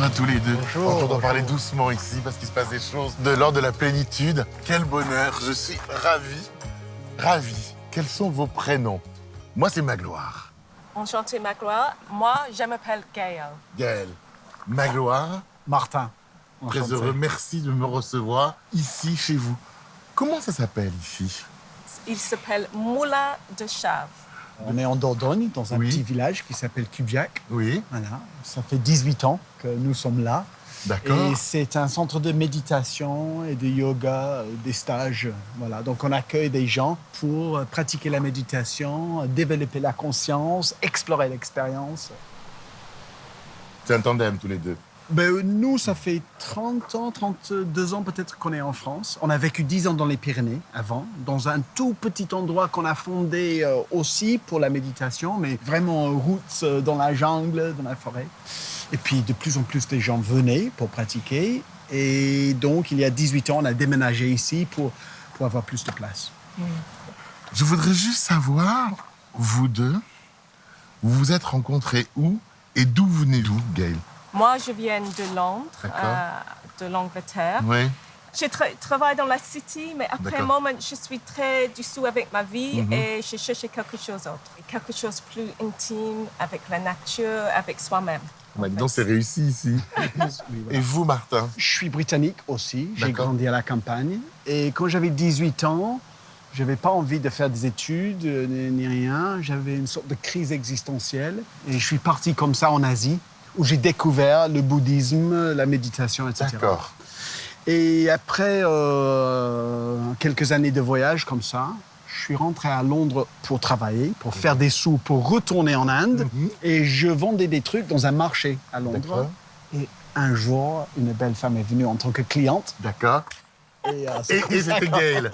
à tous les deux. Bonjour. On doit parler doucement ici parce qu'il se passe des choses de l'ordre de la plénitude. Quel bonheur, je suis ravi. Ravi. Quels sont vos prénoms? Moi, c'est Magloire. Enchantée, Magloire. Moi, je m'appelle Gaël. Gaël. Magloire, Martin. très Enchanté. heureux. Merci de me recevoir ici, chez vous. Comment ça s'appelle ici? Il s'appelle Moulin de Chave. On est en Dordogne, dans un Oui. petit village qui s'appelle Cubiac. Oui, Voilà. Ça fait 18 ans que nous sommes là. d'accord. Et c'est un centre de méditation et de yoga, des stages. Voilà. Donc on accueille des gens pour pratiquer la méditation, développer la conscience, explorer l'expérience. C'est un tandem tous les deux. Ben, nous, ça fait 30 ans, 32 ans peut-être qu'on est en France. On a vécu 10 ans dans les Pyrénées avant, dans un tout petit endroit qu'on a fondé aussi pour la méditation, mais vraiment route dans la jungle, dans la forêt. Et puis de plus en plus des gens venaient pour pratiquer. Et donc il y a 18 ans, on a déménagé ici pour avoir plus de place. Je voudrais juste savoir, vous deux, vous vous êtes rencontrés où et d'où venez-vous, Gaël? Moi, je viens de Londres, D'accord. de l'Angleterre. Oui. Je travaille dans la city, mais après un D'accord. moment, je suis très dessous avec ma vie et je cherche quelque chose d'autre. Quelque chose de plus intime, avec la nature, avec soi-même. Bah, dis donc, c'est réussi ici. Oui, voilà. Et vous, Martin? Je suis britannique aussi, j'ai D'accord. grandi à la campagne. Et quand j'avais 18 ans, je n'avais pas envie de faire des études ni rien. J'avais une sorte de crise existentielle. Et je suis parti comme ça en Asie, où j'ai découvert le bouddhisme, la méditation, etc. D'accord. Et après quelques années de voyage comme ça, je suis rentré à Londres pour travailler, pour faire des sous, pour retourner en Inde. Et je vendais des trucs dans un marché à Londres. D'accord. Et un jour, une belle femme est venue en tant que cliente. D'accord. Et, c'est comme Et ça c'était qu'on- Gaël.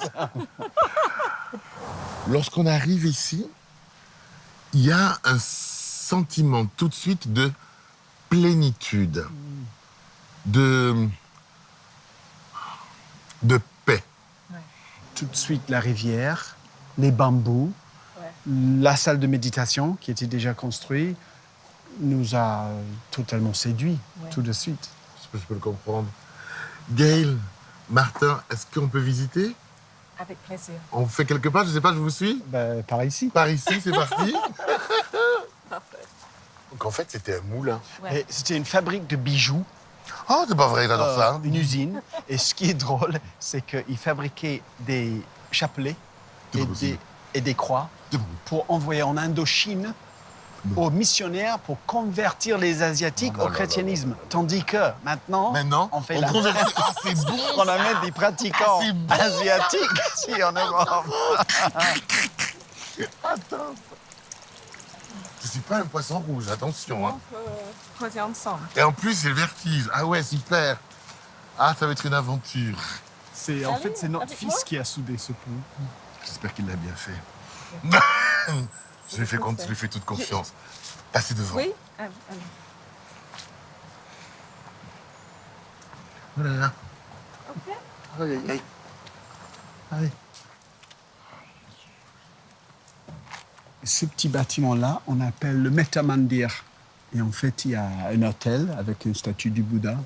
Lorsqu'on arrive ici, il y a un sentiment tout de suite de plénitude, de paix. Tout de suite, la rivière, les bambous, Ouais. la salle de méditation qui était déjà construite nous a totalement séduits Ouais. tout de suite. Je peux le comprendre. Gaël, Martin, est-ce qu'on peut visiter? Avec plaisir. On fait quelque part, je ne sais pas, je vous suis. Ben, par ici. Par ici, c'est parti. Parfait. Donc en fait, c'était un moulin. Ouais. Et c'était une fabrique de bijoux, Oh, c'est pas vrai, j'adore ça. une usine. Et ce qui est drôle, c'est qu'ils fabriquaient des chapelets C'est et pas possible. des croix C'est bon. pour envoyer en Indochine Non. aux missionnaires pour convertir les Asiatiques Non, au non, chrétianisme. Tandis que maintenant, on fait la convertit. Ah, c'est bon. on amène des pratiquants Ah, c'est bon. asiatiques ici en Europe. Attends. Je suis pas un poisson rouge, attention. Hein. On peut creuser ensemble. Et en plus, c'est le vertige. Ah ouais, super. Ah, ça va être une aventure. C'est en fait, c'est notre fils fils qui a soudé ce pont. J'espère qu'il l'a bien fait. Je lui fais toute confiance. Passez devant. Oui? Voilà. OK. Aïe, aïe, aïe. Aïe. Ce petit bâtiment-là, on appelle le Metta Mandir. Et en fait, il y a un hôtel avec une statue du Bouddha.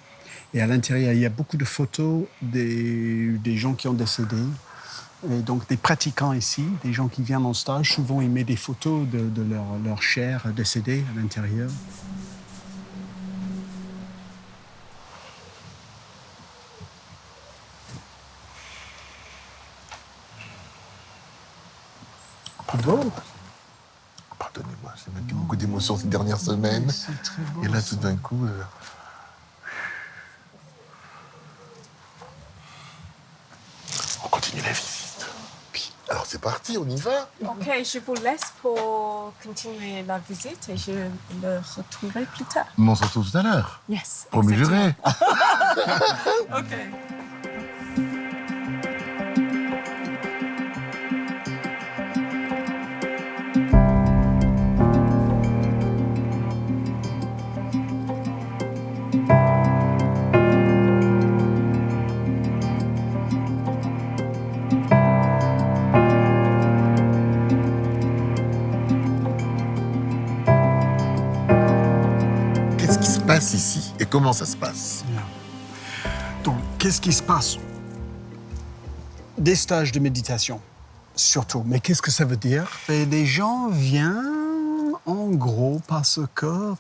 Et à l'intérieur, il y a beaucoup de photos des gens qui ont décédé. Et donc, des pratiquants ici, des gens qui viennent en stage. Souvent, ils mettent des photos de leur chair décédée à l'intérieur. Beau. Pardonnez-moi, j'ai vécu beaucoup d'émotions ces dernières semaines. C'est très beau. Et là, ça. tout d'un coup... On continue la visite. Alors, c'est parti, on y va. OK, je vous laisse pour continuer la visite et je le retrouverai plus tard. Mais on se retrouve tout à l'heure. Yes. Promis exactement. juré. OK. Qu'est-ce qui se passe passe ici et comment ça se passe? Donc, qu'est-ce qui se passe? Des stages de méditation, surtout. Mais qu'est-ce que ça veut dire? Et les gens viennent, en gros, parce que...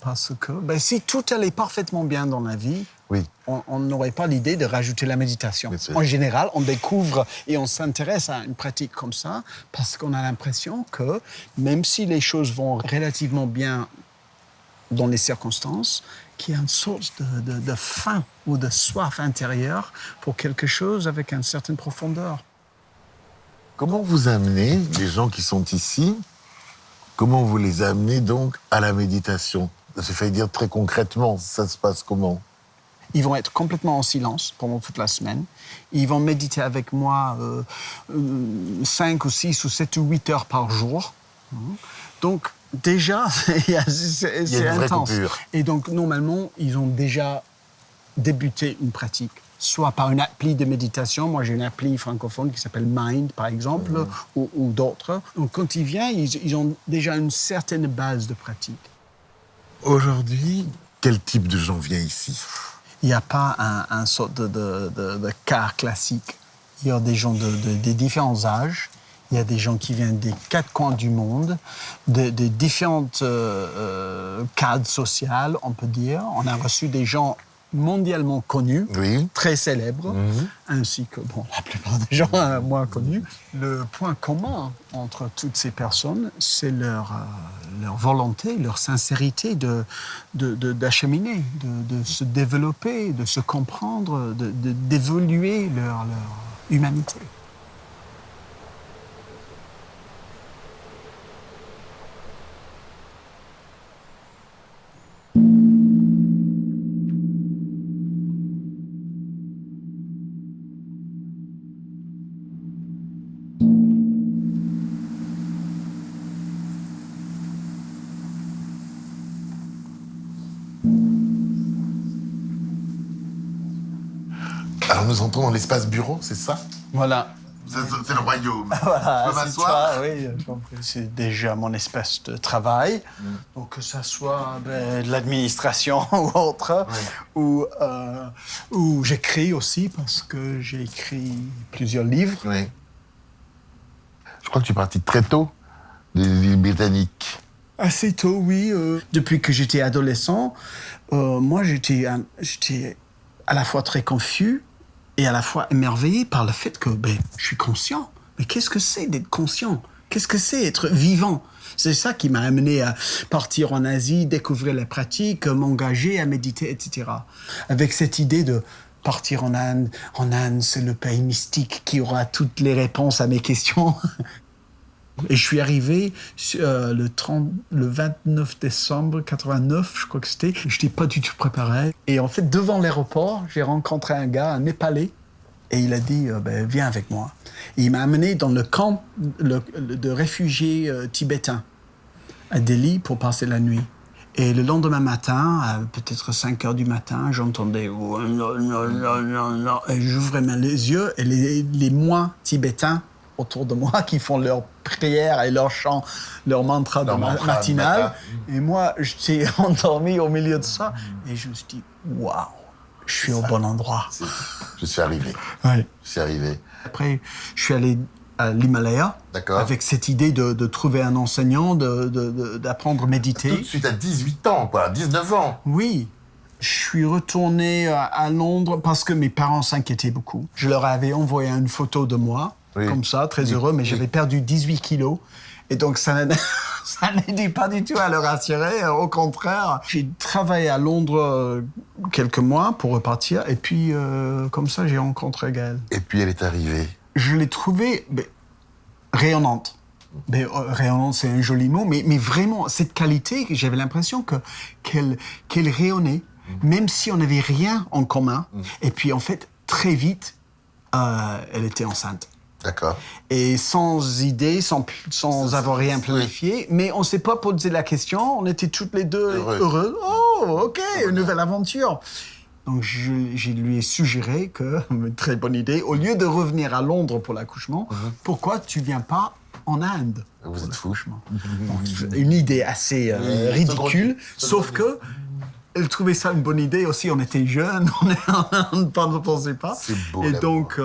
si tout allait parfaitement bien dans la vie, Oui. on n'aurait pas l'idée de rajouter la méditation. Bien sûr. En général, on découvre et on s'intéresse à une pratique comme ça parce qu'on a l'impression que même si les choses vont relativement bien dans les circonstances, qu'il y a une sorte de faim ou de soif intérieure pour quelque chose avec une certaine profondeur. Comment vous amenez les gens qui sont ici, comment vous les amenez donc à la méditation? Ça fait dire très concrètement, ça se passe comment? Ils vont être complètement en silence pendant toute la semaine. Ils vont méditer avec moi 5 ou 6 ou 7 ou 8 heures par jour. Donc, déjà, c'est une vraie intense. coupure. Et donc, normalement, ils ont déjà débuté une pratique, soit par une appli de méditation. Moi, j'ai une appli francophone qui s'appelle Mind, par exemple, ou d'autres. Donc, quand ils viennent, ils ont déjà une certaine base de pratique. Aujourd'hui, quel type de gens vient ici? Il n'y a pas un sorte de quart classique. Il y a des gens de différents âges. Il y a des gens qui viennent des 4 coins du monde, de différentes cadres sociaux, on peut dire. On a reçu des gens mondialement connus, Oui. très célèbres, ainsi que la plupart des gens moins connus. Le point commun entre toutes ces personnes, c'est leur volonté, leur sincérité d'acheminer, de se développer, de se comprendre, d'évoluer leur humanité. Alors nous entrons dans l'espace bureau, c'est ça? Voilà. C'est le royaume. Voilà, Je peux m'asseoir? oui, j'ai compris. C'est déjà mon espèce de travail. Donc, que ça soit de l'administration ou autre, ou j'écris aussi, parce que j'ai écrit plusieurs livres. Oui. Je crois que tu es parti très tôt des îles britanniques. Assez tôt, oui. Depuis que j'étais adolescent, moi, j'étais à la fois très confus et à la fois émerveillé par le fait que je suis conscient. Mais qu'est-ce que c'est d'être conscient? Qu'est-ce que c'est être vivant? C'est ça qui m'a amené à partir en Asie, découvrir les pratiques, m'engager à méditer, etc. Avec cette idée de partir en Inde. En Inde, c'est le pays mystique qui aura toutes les réponses à mes questions. Et je suis arrivé le 29 décembre 89, je crois que c'était. Je n'étais pas du tout préparé. Et en fait, devant l'aéroport, j'ai rencontré un gars, un Népalais, et il a dit viens avec moi. Et il m'a amené dans le camp de réfugiés tibétains à Delhi pour passer la nuit. Et le lendemain matin, à peut-être 5 heures du matin, j'entendais et j'ouvrais les yeux et les moines tibétains autour de moi qui font leurs prières et leurs chants, leurs mantras matinal. Et moi, j'étais endormi au milieu de ça. Et je me suis dit, waouh, je suis au bon endroit. Je suis arrivé. Ouais. Je suis arrivé. Après, je suis allé à l'Himalaya. D'accord. Avec cette idée de trouver un enseignant, d'apprendre à méditer. Tout de suite à 18 ans, quoi, 19 ans. Oui. Je suis retourné à Londres parce que mes parents s'inquiétaient beaucoup. Je leur avais envoyé une photo de moi. Oui. Comme ça, très heureux, mais j'avais perdu 18 kilos. Et donc, ça n'aidait pas du tout à le rassurer. Au contraire, j'ai travaillé à Londres quelques mois pour repartir. Et puis, comme ça, j'ai rencontré Gaëlle. Et puis, elle est arrivée. Je l'ai trouvée rayonnante. Rayonnante, c'est un joli mot, mais vraiment, cette qualité, j'avais l'impression qu'elle rayonnait, même si on n'avait rien en commun. Et puis, en fait, très vite, elle était enceinte. D'accord. Et sans idée, sans avoir rien planifié. Mais on ne s'est pas posé la question. On était toutes les deux heureux. Oh, OK, une nouvelle aventure. Donc, je lui ai suggéré une très bonne idée, au lieu de revenir à Londres pour l'accouchement, pourquoi tu ne viens pas en Inde? Vous êtes fou. Une idée assez ridicule, sauf que elle trouvait ça une bonne idée aussi. On était jeunes, on ne pensait pas. C'est beau, Et l'amour. donc,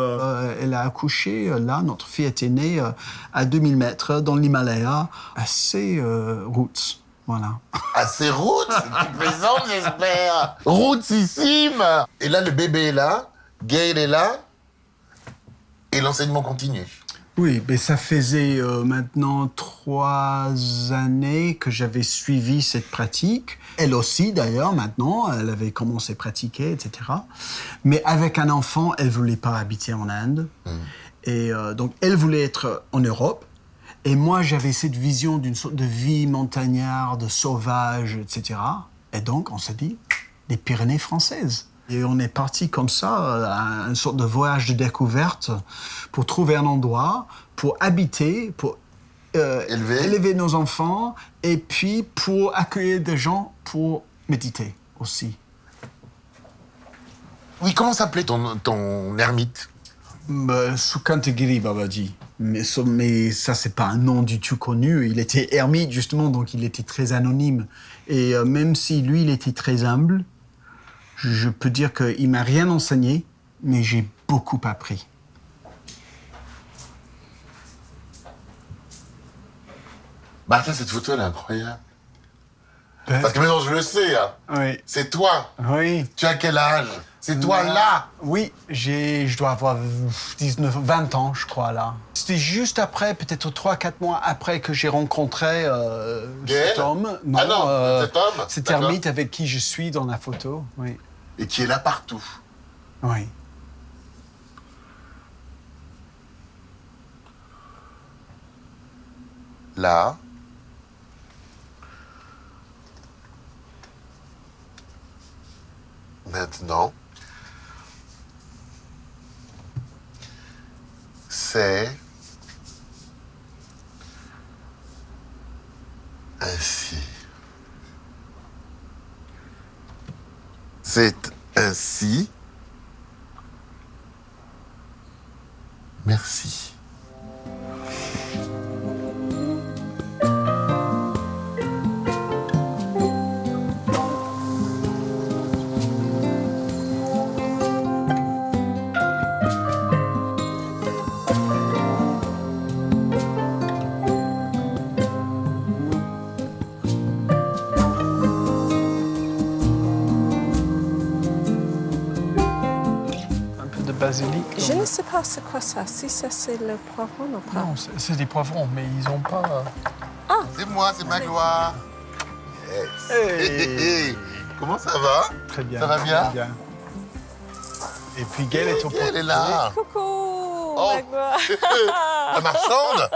elle a accouché, là, notre fille était née à 2000 mètres dans l'Himalaya, assez roots. Voilà. Assez roots, tu plaisantes, j'espère. Rootsissime. Et là, le bébé est là, Gail est là, et l'enseignement continue. Oui, mais ça faisait maintenant 3 années que j'avais suivi cette pratique. Elle aussi, d'ailleurs, maintenant, elle avait commencé à pratiquer, etc. Mais avec un enfant, elle ne voulait pas habiter en Inde. Et donc, elle voulait être en Europe. Et moi, j'avais cette vision d'une sorte de vie montagnarde, sauvage, etc. Et donc, on s'est dit, les Pyrénées françaises. Et on est parti comme ça, à une sorte de voyage de découverte, pour trouver un endroit, pour habiter, pour élever nos enfants, et puis pour accueillir des gens pour méditer aussi. Oui, comment s'appelait ton ermite? Sukantagiri Babaji. Mais ça, c'est pas un nom du tout connu. Il était ermite, justement, donc il était très anonyme. Et même si lui, il était très humble, je peux dire qu'il m'a rien enseigné, mais j'ai beaucoup appris. Martin, cette photo, elle est incroyable. Parce que maintenant, je le sais, hein. Oui. C'est toi. Oui. Tu as quel âge? C'est toi, là. Oui, je dois avoir 20 ans, je crois, là. C'était juste après, peut-être 3-4 mois après que j'ai rencontré cet Gaël homme. Ah non, cet homme. Cet D'accord. ermite avec qui je suis dans la photo, oui. Et qui est là partout. Oui. Là. Maintenant. C'est ainsi. C'est ainsi. Merci. Un peu de basilic. Je ne sais pas c'est quoi ça, si ça c'est le poivron ou pas. Non, c'est des poivrons, mais ils n'ont pas... C'est moi, c'est Magloire. Yes. Hey. Comment ça va? Très bien. Ça va bien? Très bien. Et puis Gaël est au Elle est là. Coucou, Oh. Magloire. La marchande.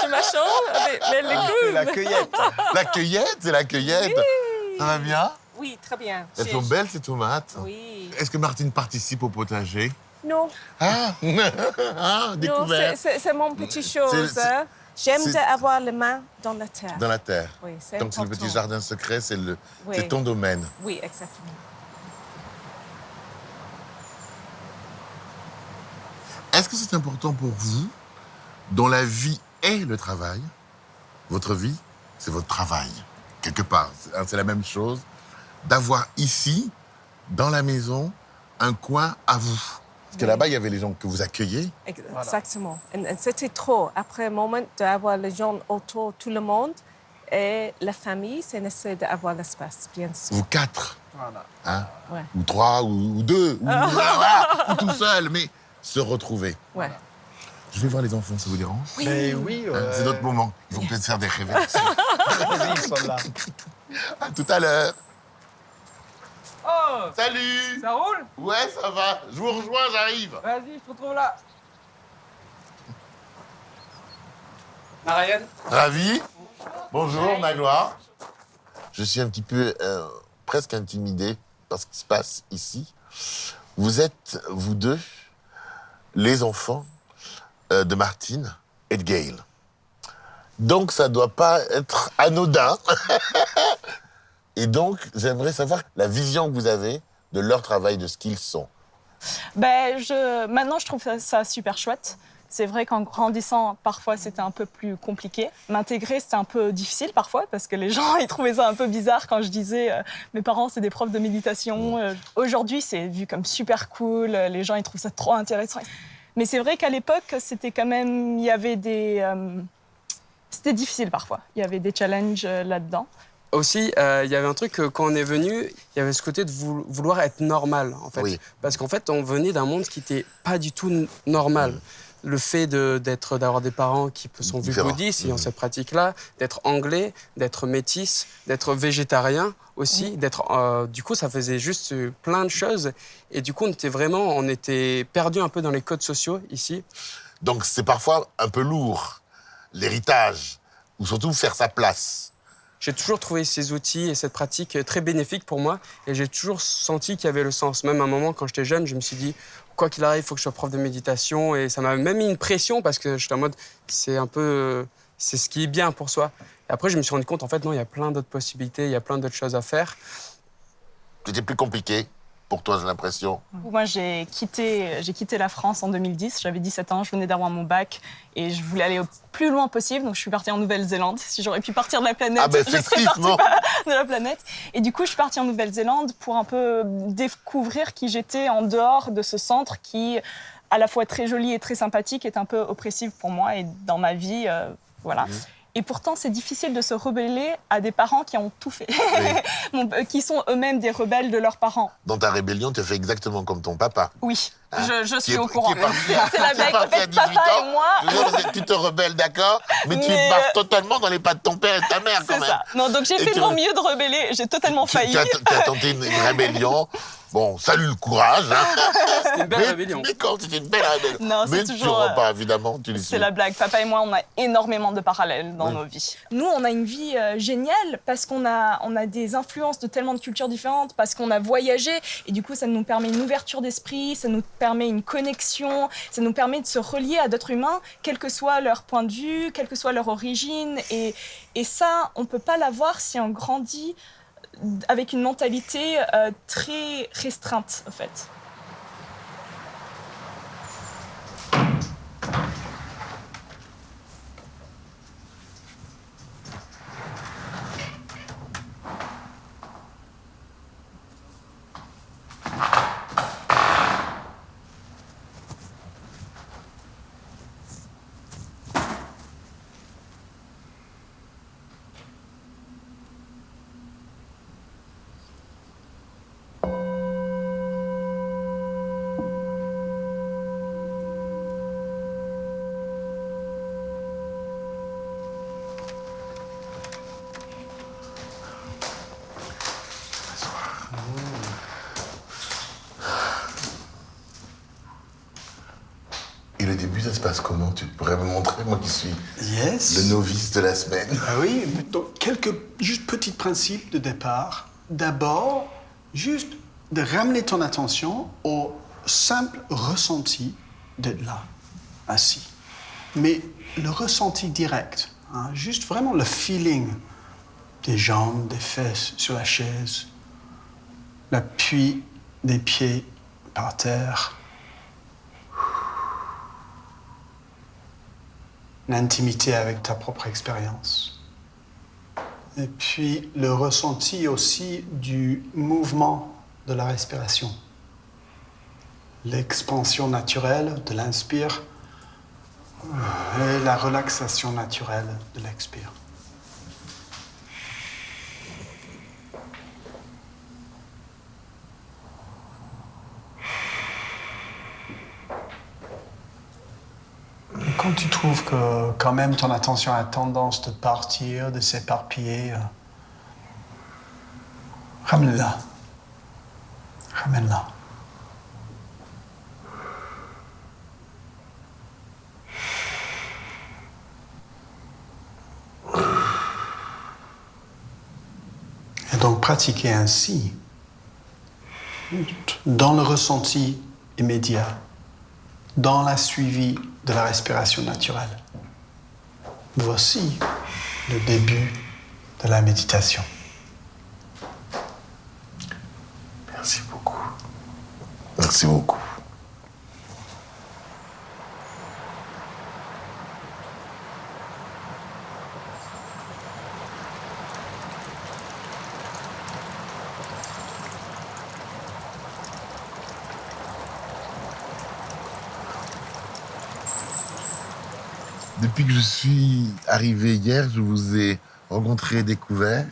Je m'achète avec les légumes. La cueillette. La cueillette, c'est la cueillette. Oui. Ça va bien? Oui, très bien. Elles sont belles, ces tomates. Oui. Est-ce que Martine participe au potager? Non, Ah, ah non, découverte. c'est mon petit chose. C'est- Hein. J'aime c'est- d'avoir les mains dans la terre. Dans la terre. Oui, c'est Donc c'est le important. petit jardin secret, c'est Oui. ton domaine. Oui, exactement. Est-ce que c'est important pour vous, dont la vie est le travail, votre vie, c'est votre travail, quelque part, c'est la même chose, d'avoir ici, dans la maison, un coin à vous? Parce que Oui. là-bas, il y avait les gens que vous accueillez. Exactement. Et c'était trop. Après un moment d'avoir les gens autour, tout le monde, et la famille, c'est nécessaire d'avoir l'espace, bien sûr. Vous 4, Voilà. hein, Ouais. ou 3, ou 2, ou tout seul, mais se retrouver. Ouais. Je vais voir les enfants, ça vous dérange? Mais oui, C'est notre moment. Ils vont peut-être faire des révélations. Vas-y, ils sont là. À tout à l'heure. Oh, Salut! ça roule? Ouais, ça va. Je vous rejoins, j'arrive. Vas-y, je te retrouve là. Ariane? Ravi. Bonjour, Magloire. Je suis un petit peu, presque intimidé par ce qui se passe ici. Vous êtes, vous deux, les enfants de Martine et de Gail. Donc, ça ne doit pas être anodin. Et donc, j'aimerais savoir la vision que vous avez de leur travail, de ce qu'ils sont. Maintenant, je trouve ça super chouette C'est vrai qu'en grandissant, parfois, c'était un peu plus compliqué. M'intégrer, c'était un peu difficile parfois parce que les gens, ils trouvaient ça un peu bizarre quand je disais mes parents, c'est des profs de méditation. Aujourd'hui, c'est vu comme super cool. Les gens, ils trouvent ça trop intéressant. Mais c'est vrai qu'à l'époque, c'était quand même... Il y avait des... C'était difficile parfois. Il y avait des challenges là-dedans. Aussi, il y avait un truc, quand on est venu, il y avait ce côté de vouloir être normal, en fait. Oui. Parce qu'en fait, on venait d'un monde qui n'était pas du tout normal. Le fait d'avoir des parents qui sont vus Différents. bouddhistes, ayant cette pratique-là, d'être anglais, d'être métis, d'être végétarien aussi, du coup, ça faisait juste plein de choses. Et du coup, on était perdus un peu dans les codes sociaux ici. Donc c'est parfois un peu lourd, l'héritage, ou surtout faire sa place. J'ai toujours trouvé ces outils et cette pratique très bénéfique pour moi et j'ai toujours senti qu'il y avait le sens. Même à un moment, quand j'étais jeune, je me suis dit, quoi qu'il arrive, il faut que je sois prof de méditation et ça m'a même mis une pression parce que j'étais en mode, c'est ce qui est bien pour soi. Et après, je me suis rendu compte, en fait, non, il y a plein d'autres possibilités, il y a plein d'autres choses à faire. C'était plus compliqué pour toi, j'ai l'impression. Moi, j'ai quitté la France en 2010. J'avais 17 ans, je venais d'avoir mon bac et je voulais aller au plus loin possible. Donc, je suis partie en Nouvelle-Zélande. Si j'aurais pu partir de la planète, je serais partie de la planète. Et du coup, je suis partie en Nouvelle-Zélande pour un peu découvrir qui j'étais en dehors de ce centre qui, à la fois très joli et très sympathique, est un peu oppressif pour moi et dans ma vie, voilà. Et pourtant, c'est difficile de se rebeller à des parents qui ont tout fait, qui sont eux-mêmes des rebelles de leurs parents. Dans ta rébellion, tu as fait exactement comme ton papa. Oui, Hein, je suis au courant. C'est la blague. En fait, papa et moi... Tu te rebelles, d'accord, mais tu pars totalement dans les pas de ton père et de ta mère, quand C'est même. ça. Non, donc j'ai fait de mon mieux de rebeller. J'ai totalement failli. Tu as tenté une rébellion. Bon, salut le courage. Hein. C'était une belle rébellion. Mais quand c'était une belle rébellion. Non, mais c'est tu toujours... repars, évidemment. C'est la blague. Papa et moi, on a énormément de parallèles dans nos vies. Nous, on a une vie géniale parce qu'on a des influences de tellement de cultures différentes, parce qu'on a voyagé. Et du coup, ça nous permet une ouverture d'esprit, ça nous permet une connexion, ça nous permet de se relier à d'autres humains, quel que soit leur point de vue, quelle que soit leur origine. Et ça, on ne peut pas l'avoir si on grandit avec une mentalité très restreinte, en fait. Et le début, ça se passe comment? Tu pourrais me montrer, moi qui suis Yes. le novice de la semaine. Ah oui, donc quelques juste petits principes de départ. D'abord, juste de ramener ton attention au simple ressenti d'être là, assis. Mais le ressenti direct, hein, juste vraiment le feeling des jambes, des fesses sur la chaise, l'appui des pieds par terre. L'intimité avec ta propre expérience. Et puis le ressenti aussi du mouvement de la respiration. L'expansion naturelle de l'inspire et la relaxation naturelle de l'expire. Quand tu trouves que quand même ton attention a tendance de partir, de s'éparpiller, ramène-la. Ramène-la. Et donc pratiquer ainsi, dans le ressenti immédiat, dans la suivi de la respiration naturelle. Voici le début de la méditation. Merci beaucoup. Merci beaucoup. Depuis que je suis arrivé hier, je vous ai rencontré et découvert.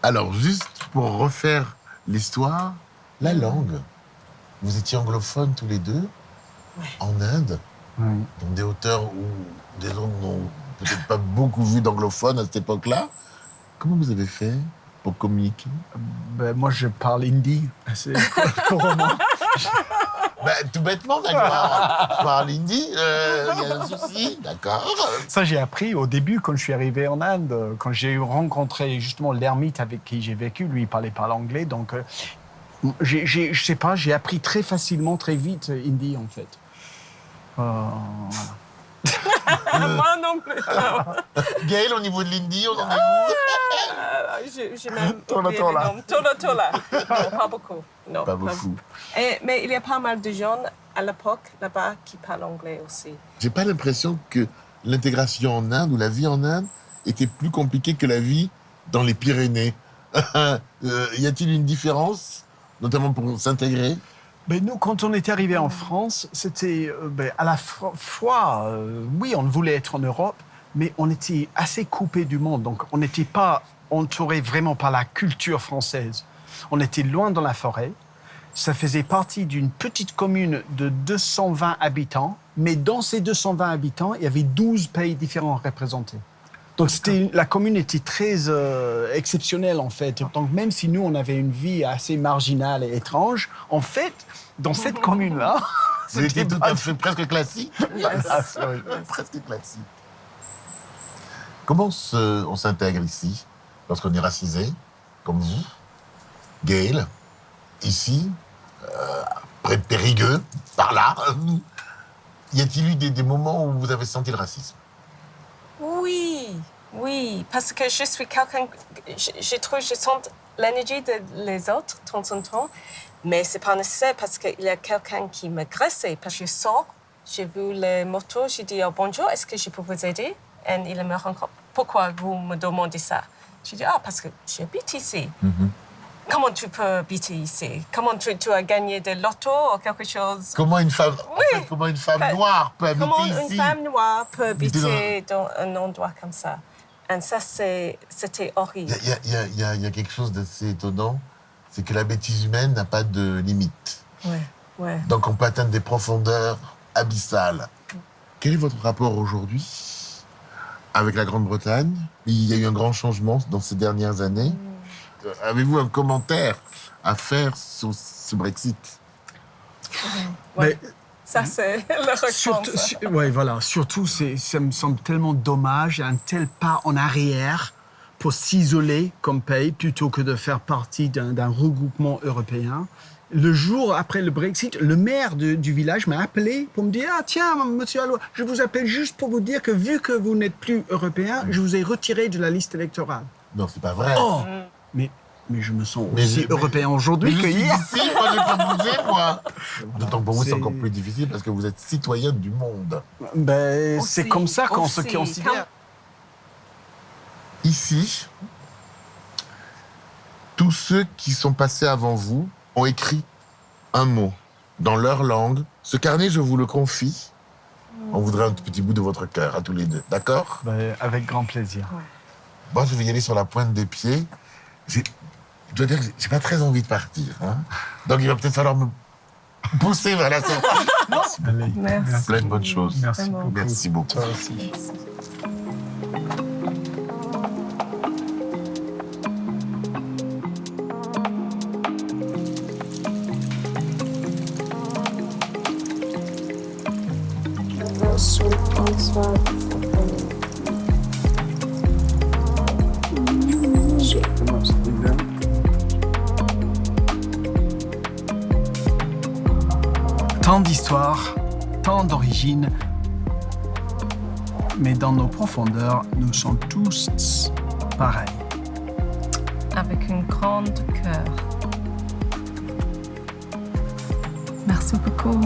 Alors, juste pour refaire l'histoire, la langue. Vous étiez anglophones tous les deux, en Inde, dans des hauteurs où des gens n'ont peut-être pas beaucoup vu d'anglophones à cette époque-là. Comment vous avez fait pour communiquer? Moi, je parle hindi, assez couramment. Tout bêtement, d'accord. Je parle hindi, il y a un souci, d'accord. Ça, j'ai appris au début, quand je suis arrivé en Inde, quand j'ai rencontré justement l'ermite avec qui j'ai vécu, lui, il parlait pas l'anglais, donc je sais pas, j'ai appris très facilement, très vite hindi, en fait. Voilà. Moi non plus. Gaël, au niveau de l'hindi, on en est où? J'ai même Tola oublié tola. le nom. Tola tola. Non, pas beaucoup. Non, Pas beaucoup. Mais il y a pas mal de gens à l'époque là-bas qui parlent anglais aussi. J'ai pas l'impression que l'intégration en Inde ou la vie en Inde était plus compliquée que la vie dans les Pyrénées. Y a-t-il une différence, notamment pour s'intégrer? Nous, quand on est arrivé en France, c'était à la fois, oui, on voulait être en Europe, mais on était assez coupé du monde. Donc, on n'était pas entouré vraiment par la culture française. On était loin dans la forêt. Ça faisait partie d'une petite commune de 220 habitants, mais dans ces 220 habitants, il y avait 12 pays différents représentés. Donc la commune était très exceptionnelle en fait. Donc même si nous on avait une vie assez marginale et étrange, en fait dans cette commune-là, c'était tout à fait presque classique. Yes. Presque classique. Comment on s'intègre ici lorsqu'on est racisé, comme vous, Gaël, ici, près de Périgueux, par là? Y a-t-il eu des moments où vous avez senti le racisme? Oui, parce que je suis quelqu'un, je sens l'énergie des autres de temps en temps, mais c'est pas nécessaire parce qu'il y a quelqu'un qui m'agresse. Parce que je sors, j'ai vu les motos, j'ai dit bonjour, est-ce que je peux vous aider? Et il me rencontre, pourquoi vous me demandez ça? J'ai dit parce que j'habite ici. Comment tu peux habiter ici? Comment tu as gagné de l'auto ou quelque chose? Comment une femme, comment une femme noire peut habiter Comment ici? Comment une femme noire peut habiter dans un endroit comme ça? Et ça, c'était horrible. Il y a quelque chose d'assez étonnant, c'est que la bêtise humaine n'a pas de limite. Ouais. Donc on peut atteindre des profondeurs abyssales. Quel est votre rapport aujourd'hui avec la Grande-Bretagne? Il y a eu un grand changement dans ces dernières années. Avez-vous un commentaire à faire sur ce Brexit? Ouais. Ça, c'est le réponse. Voilà. Surtout, ça me semble tellement dommage, un tel pas en arrière pour s'isoler comme pays plutôt que de faire partie d'un regroupement européen. Le jour après le Brexit, le maire du village m'a appelé pour me dire « Ah tiens, monsieur Alloy, je vous appelle juste pour vous dire que vu que vous n'êtes plus européen, je vous ai retiré de la liste électorale. » Non, c'est pas vrai. Oh mais je me sens aussi européen aujourd'hui que hier. Si, moi, je vais pas bouger, moi. D'autant que pour vous, c'est encore plus difficile parce que vous êtes citoyen du monde. C'est comme ça qu'on se considère. Ici, tous ceux qui sont passés avant vous ont écrit un mot dans leur langue. Ce carnet, je vous le confie. On voudrait un petit bout de votre cœur, à tous les deux. D'accord? Avec grand plaisir. Moi, je vais y aller sur la pointe des pieds. Je dois dire que j'ai pas très envie de partir. Hein. Donc, il va peut-être falloir me pousser vers la sortie. Merci. Plein de bonnes choses. Merci beaucoup. Merci beaucoup. Toi aussi. Tant d'histoires, tant d'origines, mais dans nos profondeurs, nous sommes tous pareils. Avec un grand cœur. Merci beaucoup.